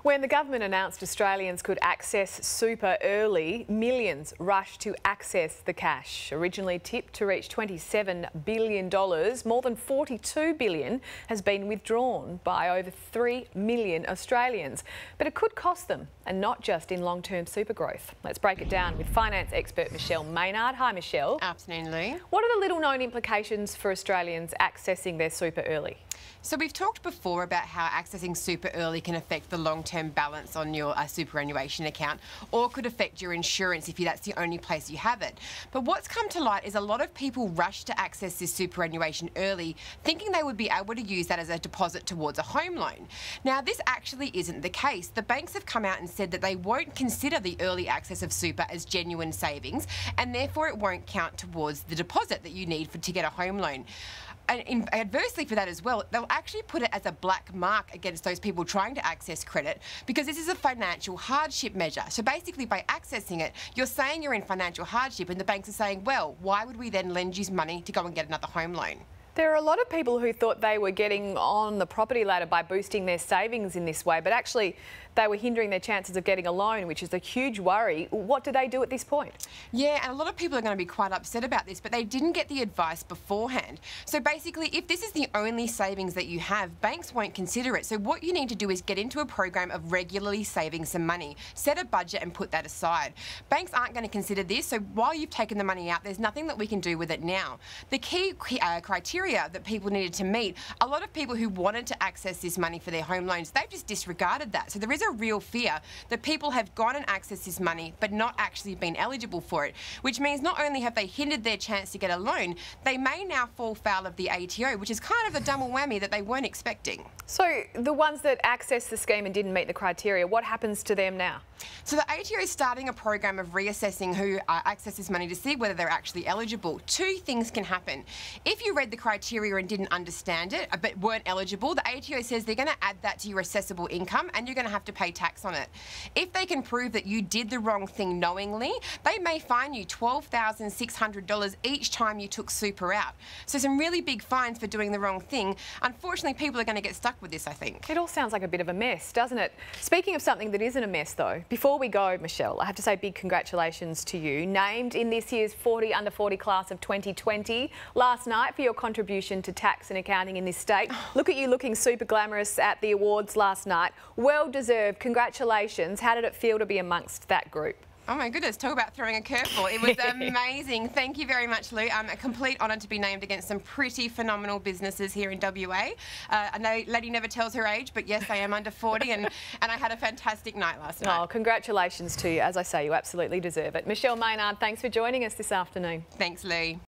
When the government announced Australians could access super early, millions rushed to access the cash. Originally tipped to reach $27 billion, more than $42 billion has been withdrawn by over 3 million Australians. But it could cost them, and not just in long-term super growth. Let's break it down with finance expert Maynard. Hi, Michelle. Afternoon, Lou. What are the little-known implications for Australians accessing their super early? So we've talked before about how accessing super early can affect the long-term balance on your superannuation account, or could affect your insurance if that's the only place you have it. But what's come to light is a lot of people rush to access this superannuation early, thinking they would be able to use that as a deposit towards a home loan. Now, this actually isn't the case. The banks have come out and said that they won't consider the early access of super as genuine savings, and therefore it won't count towards the deposit that you need to get a home loan. And adversely for that as well, they'll actually put it as a black mark against those people trying to access credit, because this is a financial hardship measure. So basically, by accessing it, you're saying you're in financial hardship, and the banks are saying, well, why would we then lend you money to go and get another home loan? There are a lot of people who thought they were getting on the property ladder by boosting their savings in this way, but actually they were hindering their chances of getting a loan, which is a huge worry. What do they do at this point? Yeah, and a lot of people are going to be quite upset about this, but they didn't get the advice beforehand. So basically, if this is the only savings that you have, banks won't consider it. So what you need to do is get into a program of regularly saving some money. Set a budget and put that aside. Banks aren't going to consider this, so while you've taken the money out, there's nothing that we can do with it now. The key criteria that people needed to meet, a lot of people who wanted to access this money for their home loans, they've just disregarded that. So there is a real fear that people have gone and accessed this money but not actually been eligible for it, which means not only have they hindered their chance to get a loan, they may now fall foul of the ATO, which is kind of a double whammy that they weren't expecting. So the ones that accessed the scheme and didn't meet the criteria, what happens to them now? So the ATO is starting a program of reassessing who accesses money to see whether they're actually eligible. Two things can happen. If you read the criteria and didn't understand it but weren't eligible, the ATO says they're going to add that to your assessable income and you're going to have to pay tax on it. If they can prove that you did the wrong thing knowingly, they may fine you $12,600 each time you took super out. So some really big fines for doing the wrong thing. Unfortunately, people are going to get stuck with this, I think. It all sounds like a bit of a mess, doesn't it? Speaking of something that isn't a mess, though, before we go, Michelle, I have to say big congratulations to you. Named in this year's 40 under 40 class of 2020 last night for your contribution to tax and accounting in this state. Look at you looking super glamorous at the awards last night. Well deserved. Congratulations. How did it feel to be amongst that group? Oh my goodness, talk about throwing a curveball. It was amazing. Thank you very much, Lou. A complete honour to be named against some pretty phenomenal businesses here in WA. I know Lady never tells her age, but yes, I am under 40 and I had a fantastic night last night. Oh, congratulations to you. As I say, you absolutely deserve it. Michelle Maynard, thanks for joining us this afternoon. Thanks, Lou.